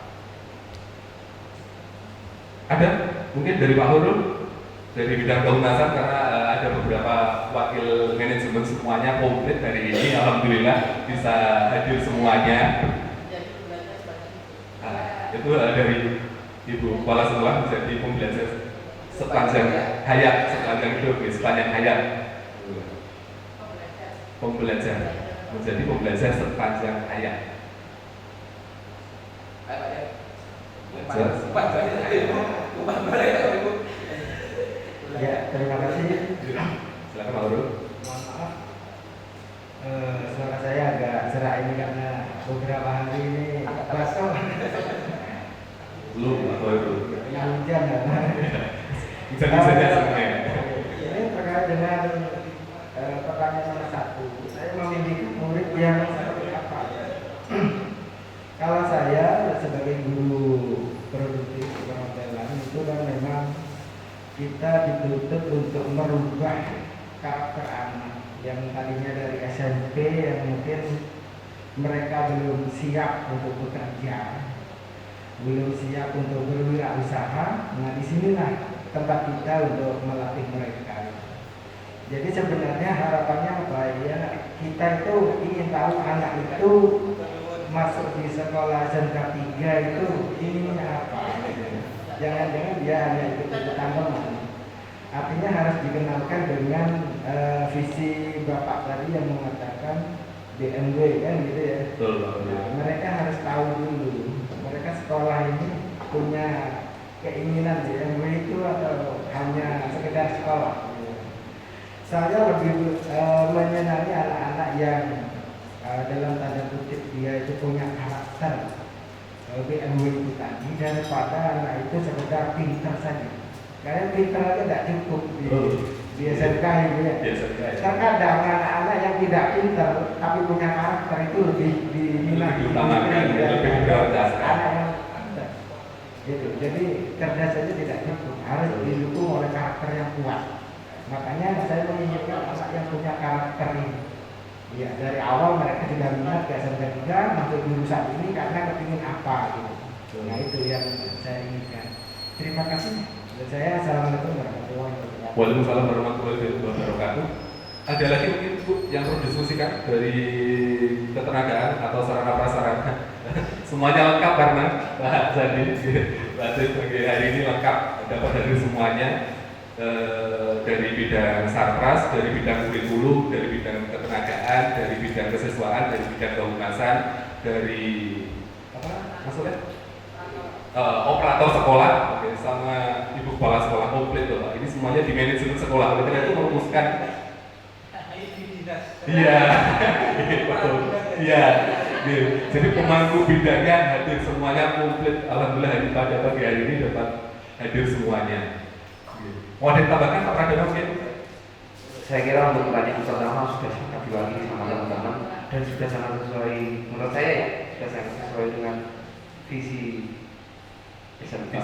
Ada mungkin dari Pak Hurul dari bidang kehumasan, karena ada beberapa wakil manajemen semuanya komplit hari ini, alhamdulillah bisa hadir semuanya. Itu dari Ibu Kepala Sekolah menjadi pembelajar sepanjang hayat, sepanjang hidup, sepanjang hayat. Pembelajar menjadi pembelajar sepanjang hayat. Ya, terima kasih. Silakan Pak Hurul. Mohon maaf, suara saya agak serak ini karena beberapa hari ini basah. Belum Pak Hurul. Hujan ya. Bisa saja sebenarnya. Ini terkait dengan pertanyaan nomor 1. Saya memiliki murid yang seperti apa? Kalau saya sebagai guru produktif permodelan itu kan memang kita dituntut untuk merubah karakter anak yang tadinya dari SMP yang mungkin mereka belum siap untuk bekerja. belum siap untuk berwirausaha, nah disinilah tempat kita untuk melatih mereka. Jadi sebenarnya harapannya apa ya, kita itu ingin tahu anak itu masuk di sekolah SMK 3 itu ininya apa. Jangan-jangan dia hanya ikut-ikutan teman. Artinya harus dikenalkan dengan visi Bapak tadi yang mengatakan BMW kan gitu ya. Betul, Nah, mereka harus tahu dulu, mereka sekolah ini punya keinginan BMW itu atau hanya sekedar sekolah. Saya lebih menyenangi anak-anak yang dalam tanda kutip dia itu punya karakter BMW itu tadi, daripada anak itu sekedar pintar saja. Karena pintar aja tidak cukup di SMK ini ya. Terkadang anak-anak yang tidak pintar tapi punya karakter itu lebih diminati, lebih diprioritaskan. anak yang pintar. Gitu. Jadi cerdas saja tidak cukup, harus didukung oleh karakter yang kuat. Makanya saya menginginkan anak yang punya karakter ini. Ya, dari awal mereka sudah minat ke SMK 3 masuk jurusan ini karena kepingin apa gitu. Nah itu yang saya inginkan. Terima kasih. Dan saya assalamualaikum warahmatullahi wabarakatuh. Waalaikumsalam warahmatullahi wabarakatuh. Ada lagi mungkin Bu yang perlu diskusikan dari ketenagaan atau sarana prasarana? Semuanya lengkap karena Pak Zadi bagi hari ini lengkap, dapat dari semuanya. Dari bidang sarpras, dari bidang kurikulum, dari bidang ketenagaan, dari bidang kesiswaan, dari bidang kehumasan, dari apa maksudnya operator sekolah, oke, sama ibu kepala sekolah komplit loh Pak. Ini semuanya di manajemen sekolah. Oleh karena itu merumuskan. Iya, betul. Iya. Jadi pemangku bidangnya hadir semuanya komplit. Alhamdulillah hari pada pagi hari ini dapat hadir semuanya. Mau ada tambahkan Pak Pradana mungkin? Saya kira untuk pertanyaan pertama sudah sangat diwakili sama teman-teman dan sudah sangat sesuai, menurut saya ya, sudah sangat sesuai dengan visi SMK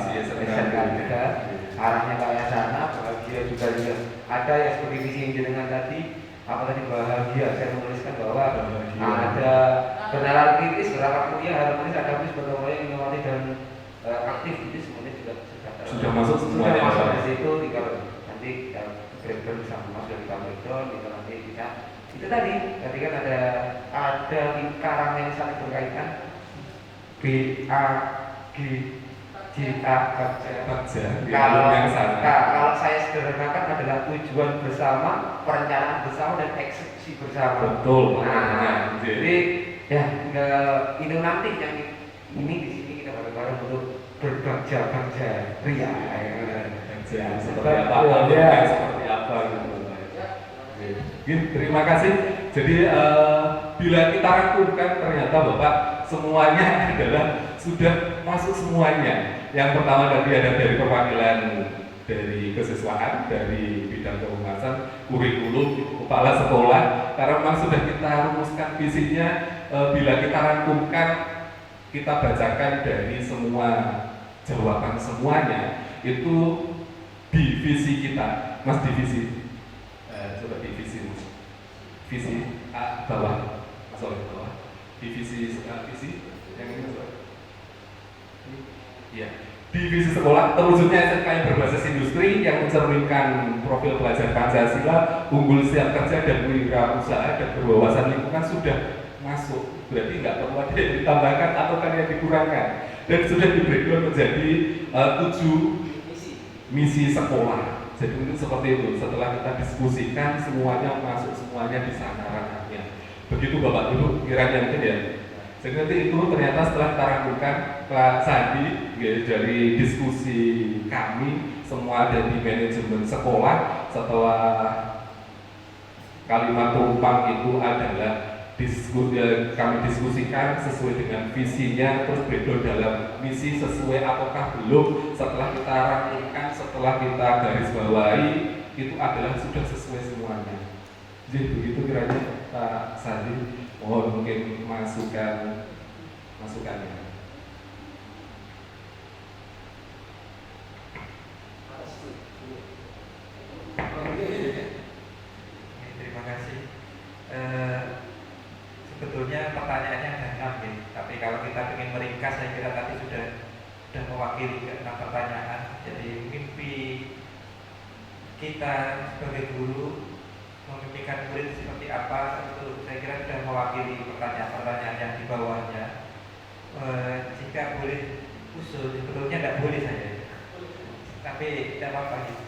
juga, arahnya ke arah sana. Bahagia juga ada yang seperti visi yang jenengan tadi, apa tadi bahagia, saya menuliskan bahwa ada bernalar kritis, bernalar kuliah, harus ada bernalar yang inovatif dan aktif, itu semuanya juga sudah masuk semuanya. Sudah masuk di situ, tinggal nanti breakdown sama sudah kita breakdown, tinggal nanti kita itu tadi kan ada lingkaran yang saling berkaitan, B A G J A kalau saya sederhanakan adalah tujuan bersama, perencanaan bersama dan eksekusi bersama. Betul. Nah, jadi ya itu nanti yang ini di sini kita bareng-bareng untuk berbagja ria. Seperti apa? Seperti apa? Terima kasih. Jadi bila kita rangkumkan ternyata Bapak semuanya adalah sudah masuk semuanya. Yang pertama tadi ada dari perwakilan dari kesiswaan, dari bidang kehumasan, kurikulum, kepala sekolah. Karena memang sudah kita rumuskan visinya. Bila kita rangkumkan, kita bacakan dari semua jawaban semuanya itu divisi kita, Mas divisi, coba divisi, visi bawah, Mas oleh bawah, divisi visi yang ini Mas. Ya, divisi sekolah terwujudnya SMK yang berbasis industri yang mencerminkan profil pelajar Pancasila, unggul siap kerja dan wirausaha dan berwawasan lingkungan sudah masuk. Berarti nggak perlu ada yang ditambahkan atau kan yang dikurangkan. Dan sudah di-breakdown menjadi 7 misi sekolah. Jadi mungkin seperti itu. Setelah kita diskusikan semuanya masuk semuanya di sana ranahnya. Begitu Bapak Ibu kiranya mungkin ya. Jadi nanti itu ternyata setelah kita rangkumkan Pak Sandi ya, dari diskusi kami semua ada di manajemen sekolah. Setelah kalimat tumpang itu adalah kami diskusikan sesuai dengan visinya, terus breakdown dalam misi sesuai ataukah belum. Setelah kita rangkumkan, setelah kita garis bawahi, itu adalah sudah sesuai semuanya. Jadi begitu kiranya Pak Sandi. Mohon mungkin masukannya. Terima kasih. Sebetulnya pertanyaannya ada 6 ya, tapi kalau kita ingin meringkas saya kira tadi sudah mewakili ke 6 pertanyaan. Jadi mimpi kita sebagai guru memimpikan murid seperti apa itu saya kira sudah mewakili pertanyaan-pertanyaan yang di bawahnya. Jika boleh usul, sebetulnya tidak boleh saya, tapi tidak apa-apa gitu.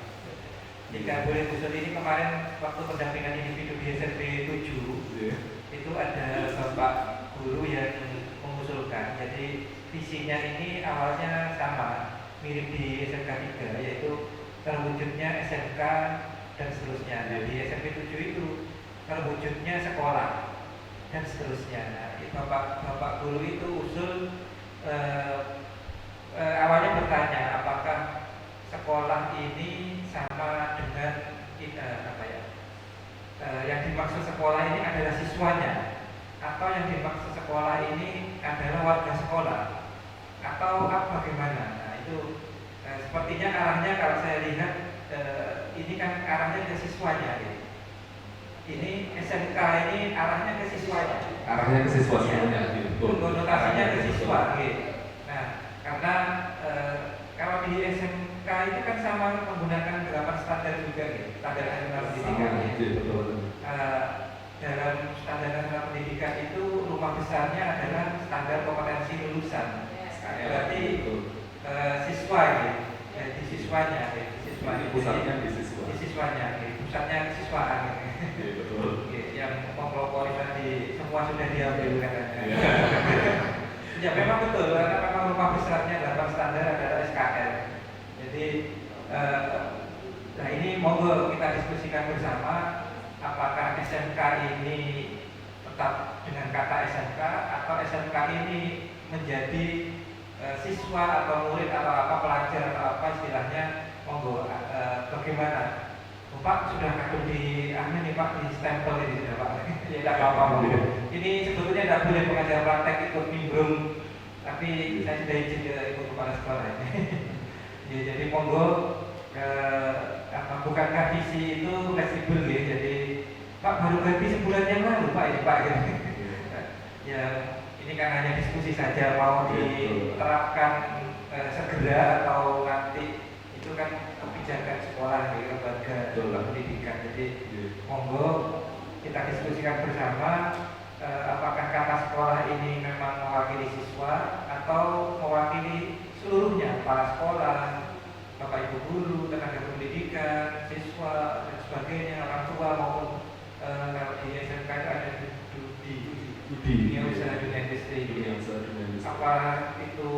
Jika boleh usul, ini kemarin waktu pendampingan individu di SMP 7 itu ada bapak guru yang mengusulkan. Jadi visinya ini awalnya sama, mirip di SMK 3, yaitu terwujudnya SMK dan seterusnya. Nah, di SMP 7 itu terwujudnya sekolah dan seterusnya. Nah, bapak guru itu usul awalnya bertanya apakah sekolah ini sama dengan yang dimaksud sekolah ini adalah siswanya, atau yang dimaksud sekolah ini adalah warga sekolah, atau bagaimana. Nah, itu sepertinya arahnya kalau saya lihat ini kan arahnya ke siswanya gitu. Ini SMK ini arahnya ke siswanya. Arahnya ke siswa semuanya, gitu. Konotasinya ke siswa gitu. Nah, karena kalau di SMK itu kan sama menggunakan 8 standar juga gitu, standar nasional pendidikan gitu. Dalam standar nasional pendidikan itu rumah besarnya adalah standar kompetensi lulusan. Berarti siswa gitu, di siswanya gitu. Pusatnya di siswa. Di siswanya gitu. Pusatnya kesiswaan gitu. Betul. Yang mempelopori tadi semua sudah diambil katanya. Ya memang betul, karena memang rumah besarnya 8 standar adalah SKL. Jadi nah ini monggo kita diskusikan bersama apakah SMK ini tetap dengan kata SMK atau SMK ini menjadi siswa atau murid atau apa, pelajar atau apa istilahnya, monggo bagaimana. Pak sudah kadung di nih Pak, di stempel ini sudah Pak. Ya tidak apa-apa. Ini sebetulnya tidak boleh pengajar praktek ikut nimbrung, tapi saya sudah izin ke ibu kepala sekolah ini. Ya, jadi monggo bukankah visi itu fleksibel ya? Jadi Pak baru ganti sebulan yang lalu Pak ini Pak. Ya ini kan hanya diskusi saja, mau diterapkan segera atau nanti itu kan kebijakan sekolah dari lembaga pendidikan. Jadi monggo kita diskusikan bersama apakah kata sekolah ini memang mewakili siswa atau mewakili seluruhnya, kepala sekolah, bapak ibu guru, tenaga pendidikan, siswa dan sebagainya, orang tua maupun kalau di SMK itu ada dunia usaha dunia industri. Apa itu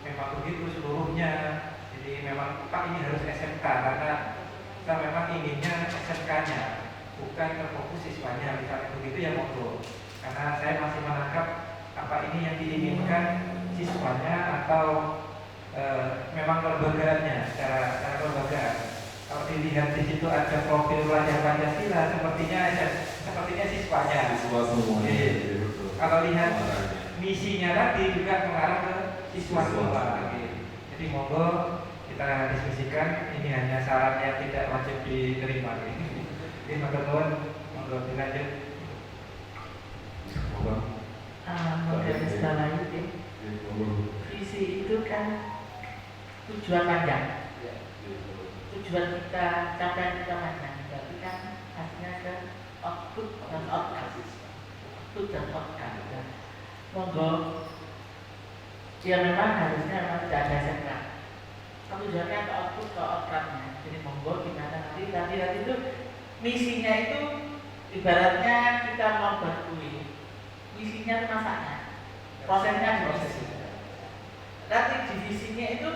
memang begitu seluruhnya? Jadi memang Pak ini harus SMK karena kita memang inginnya SMK-nya, bukan terfokus siswanya. Misalnya begitu ya monggo. Karena saya masih menangkap apa ini yang diinginkan siswanya atau memang kelembagaannya secara kelembagaan. Kalau dilihat di situ ada profil pelajar Pancasila, sepertinya siswanya. Siswa semuanya. Kalau lihat misinya tadi juga mengarah ke siswa semua. Jadi monggo kita diskusikan, ini hanya saran yang tidak wajib diterima. Terima kasih, monggo dilanjut. Modernis lain ya. Visi itu kan tujuan panjang. Tujuan kita, capaian kita panjang. Tapi kan hasilnya ke output dan outcome. Output dan outcome. Monggo. Ya memang harusnya memang tidak ada SMK. Tujuannya ke output ke outcome-nya. Jadi monggo gimana nanti itu misinya itu ibaratnya kita mau buat kue. Misinya itu masaknya, prosesnya proses itu. Nanti divisinya itu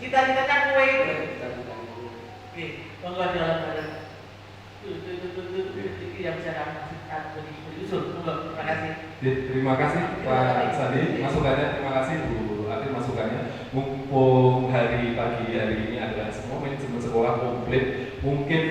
cita-citanya kue itu. Oke, monggo jalan bareng. Itu yang bisa kami usul. Monggo, terima kasih. Terima kasih Pak Sandi, masukannya. Terima kasih Bu Atin masukannya. Mumpung hari pagi hari ini adalah semua manajemen sekolah komplit, mungkin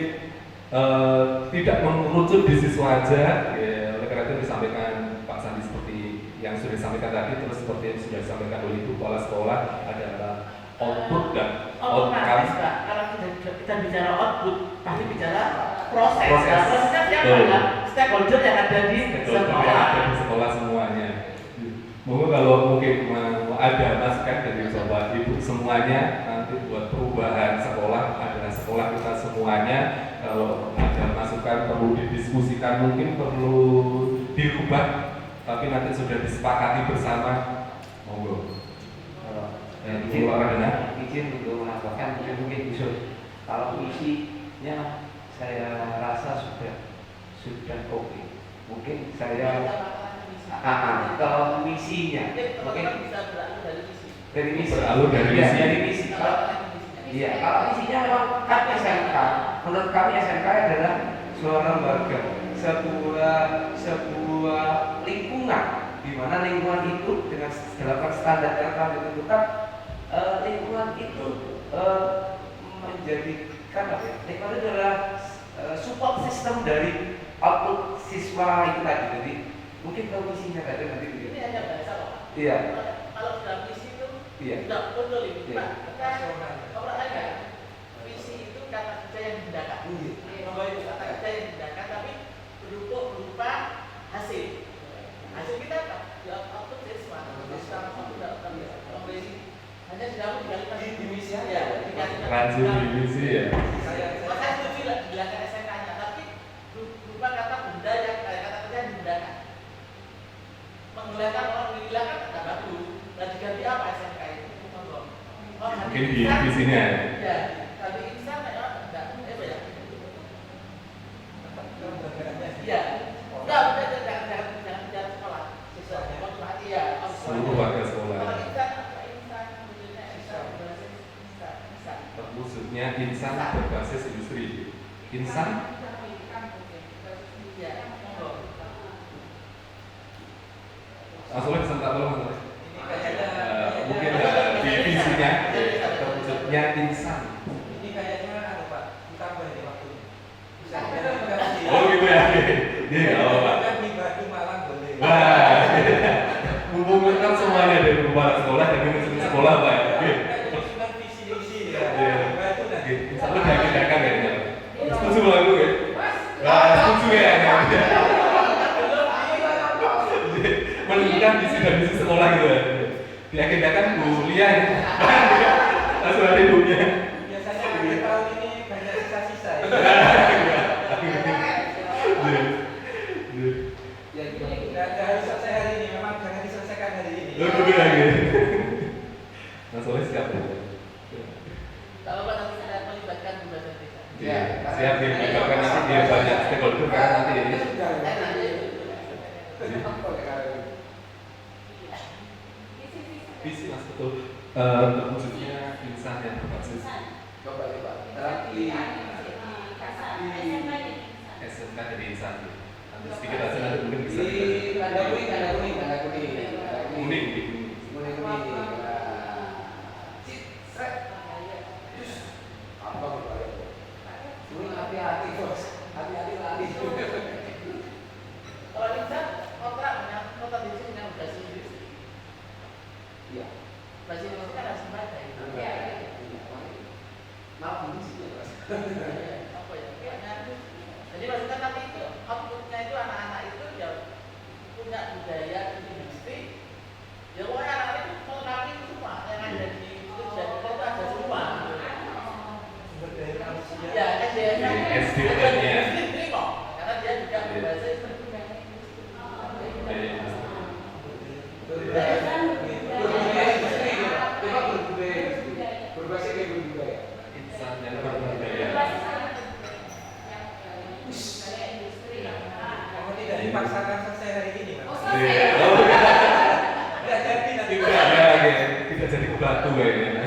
tidak mengerucut di siswa aja. Ya, oleh karena itu disampaikan Pak Sandi seperti yang sudah disampaikan tadi, terus seperti yang sudah disampaikan oleh Ibu Kepala Sekolah adalah output dan outcome. Kalau kita bicara output, pasti bicara proses. Prosesnya siapa? Betul. Stakeholder yang ada di sekolah. Ada di sekolah semuanya. Mungkin kalau mungkin mau ada masukan dari Bapak Ibu semuanya nanti buat perubahan sekolah adalah sekolah kita semuanya. Kalau ada masukan perlu didiskusikan, mungkin perlu dirubah, tapi nanti sudah disepakati bersama. Monggo. Izin untuk menambahkan mungkin Yusuf, kalau isinya saya rasa sudah oke. Mungkin saya kalau misinya mungkin dari misi beralur dari misi. dari misi. Iya, kalau misinya memang kan SMK. Menurut kami SMK adalah sebuah lembaga, sebuah lingkungan, di mana lingkungan itu dengan segala standar yang telah ditentukan, lingkungan itu menjadikan apa ya? Lingkungan itu adalah support system dari output siswa itu tadi. Jadi mungkin kalau misinya tadi nanti Ini hanya bahasa kok. iya. Kalau dalam visi itu Iya. tidak betul ini. Iya. Kan orang lain visi itu kata kerja yang dihindarkan. Bahwa itu kata kerja yang dihindarkan, tapi berupa hasil. Hasil kita apa? Ya output siswa. Hanya dilakukan di misi ya. Lanjut di misi ya. Saya setuju lah dibilangkan SMK-nya, tapi berupa kata benda yang kata kerja yang dihindarkan. Menghilangkan orang menghilangkan tidak bagus. Dan diganti apa SMK itu? Mungkin di visinya. Ya, tadi insan ya, enggak, apa ya? Iya, enggak, jangan sekolah. Siswa, waktu ya. Seluruh warga sekolah. Kalau insan, maksudnya insan. Maksudnya insan berbasis industri. Insan Iya, Mas Oleh bisa minta tolong Mas Oleh? Mungkin di visinya terwujudnya insan. Ini kayaknya apa Pak? Ditambah ini waktunya. Bisa Oh gitu ya. Iya, kalau Pak. Pribadi malah boleh. Wah, mengumpulkan semuanya dari kepala sekolah dan manajemen sekolah Pak. Cuma visi ya. Iya. Itu nah. Insya Allah diagendakan ya. Setuju lagu ya? Wah, setuju ya. Menunjukkan visi dan misi sekolah gitu ya. Diagendakan kuliah ya. Langsung ada ibunya. Biasanya akhir tahun ini banyak sisa-sisa ya. Ya gimana? Nggak harus selesai hari ini, memang jangan diselesaikan hari ini. Oh gitu ya gitu. Mas Oleh siap ya? kalau Pak nanti saya melibatkan pembahasan desa. Iya, siap dilibatkan nanti dia banyak stakeholder karena nanti ini. Visi Mas betul. Terwujudnya insan yang berbasis Coba Pak. Tapi SMK dari insan. Nanti sedikit aja nanti mungkin bisa. di tanda kuning. Kuning. Apa Bapak? Kuning hati-hati bos. Hati-hati lari. Kalau insan kontrak di sini yang berbasis industri. Iya. Basis industri kan harus membaca itu. Maaf ini sih Mas. Apa ya? Jadi maksudnya nanti itu outputnya itu anak-anak itu ya punya budaya industri. Ya pokoknya anak itu melengkapi itu semua yang ada di itu ada semua. Sumber daya manusia. Ya, SDM-nya. industri kok. Karena dia juga berbahasa industri. Berbasis kayak berbudaya. Insan yang berbudaya. Kamu tidak dipaksakan selesai hari ini, Mas. Iya. Tidak jadi nanti. Tidak jadi ke batu kayaknya.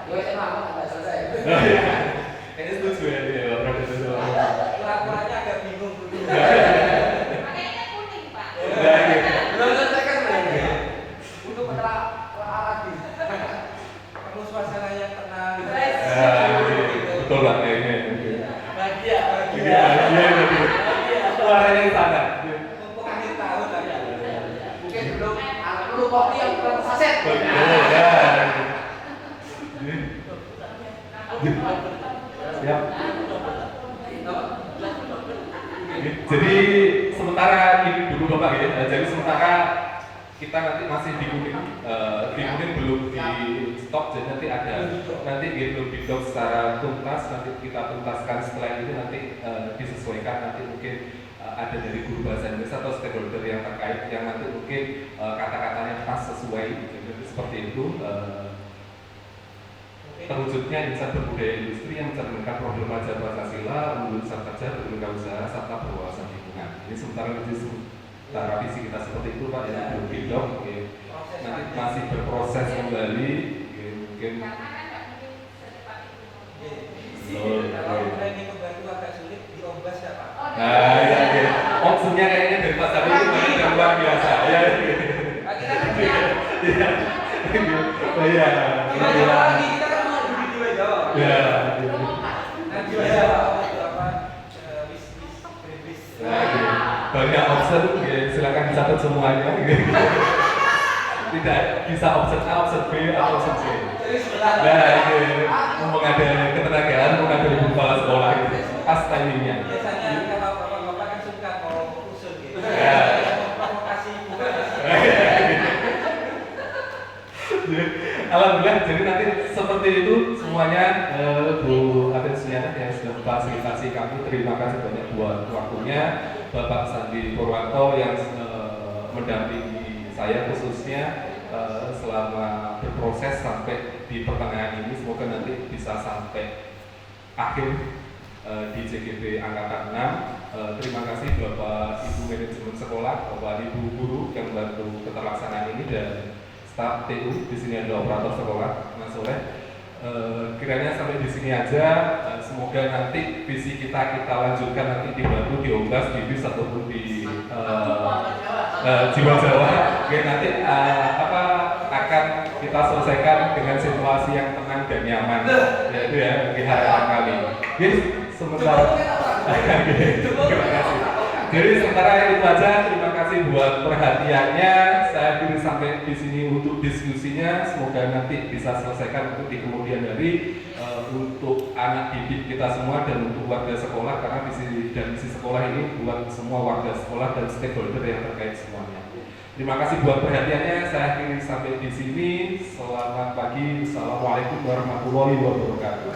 Gue emang nggak selesai. Kayaknya setuju ya dia Pak Profesor. Laporannya agak bingung dulu. Makanya kuning, Pak. Belum selesai kan sebenarnya. Untuk menelaah lagi. Kamu suasana yang tenang. Betul lah kayaknya. Bahagia. Suaranya di sana. Mumpung akhir tahun lah. Mungkin belum perlu kopi yang kurang saset. Siap. Jadi sementara ini dulu Bapak ya. Jadi sementara kita nanti masih di kuning belum di stop, jadi nanti belum di dock secara tuntas, nanti kita tuntaskan setelah itu nanti disesuaikan, nanti mungkin ada dari guru bahasa Inggris atau stakeholder yang terkait yang nanti mungkin kata-katanya pas sesuai, jadi seperti itu. Terwujudnya insan berbudaya industri yang mencerminkan problem ajar Pancasila, lulusan kerja, berwirausaha, serta berwawasan lingkungan. Ini sementara visi kita seperti itu Pak, ya belum bidok, nanti masih berproses kembali, mungkin. Karena kan nggak mungkin secepat itu. Kalau ini membantu agak sulit diombas ya Pak. Ya. Opsinya kayaknya dari Pak Sabi itu yang luar biasa. Ya. Kita kan punya. Iya. Kita kan mau di Jawa Jawa. Ya. Nanti apa bis. Banyak option, ya, silakan dicatat semuanya. Tidak bisa option A, option B, atau option C. Nah, mau ada ketenagaan, mau ada ibu kepala sekolah, gitu. Pas timingnya. Biasanya kalau bapak-bapak kan suka mau usul gitu. Ya. Provokasi bukan. Alhamdulillah, jadi nanti seperti itu semuanya. Bu Atin Sunyana yang sudah memfasilitasi kami, terima kasih banyak buat waktunya. Bapak Sandi Purwanto yang mendampingi saya khususnya selama berproses sampai di pertengahan ini, semoga nanti bisa sampai akhir di JGB Angkatan 6. Terima kasih Bapak Ibu Manajemen Sekolah, Bapak Ibu Guru yang membantu keterlaksanaan ini, dan staf TU. Di sini ada operator sekolah, Mas Soleh. Kiranya sampai di sini aja. Semoga nanti visi kita lanjutkan, nanti dibantu diombas di bis ataupun di Jiwa Jawa. Oke, nanti akan kita selesaikan dengan situasi yang tenang dan nyaman. Yaitu ya bagi harapan kami. Yes, sementara. Terima kasih. Jadi sementara itu aja, terima kasih buat perhatiannya. Saya kira sampai di sini untuk diskusinya, semoga nanti bisa selesaikan untuk di kemudian hari untuk anak didik kita semua dan untuk warga sekolah, karena visi sekolah ini buat semua warga sekolah dan stakeholder yang terkait semuanya. Terima kasih buat perhatiannya. Saya kira sampai di sini. Selamat pagi. Assalamualaikum warahmatullahi wabarakatuh.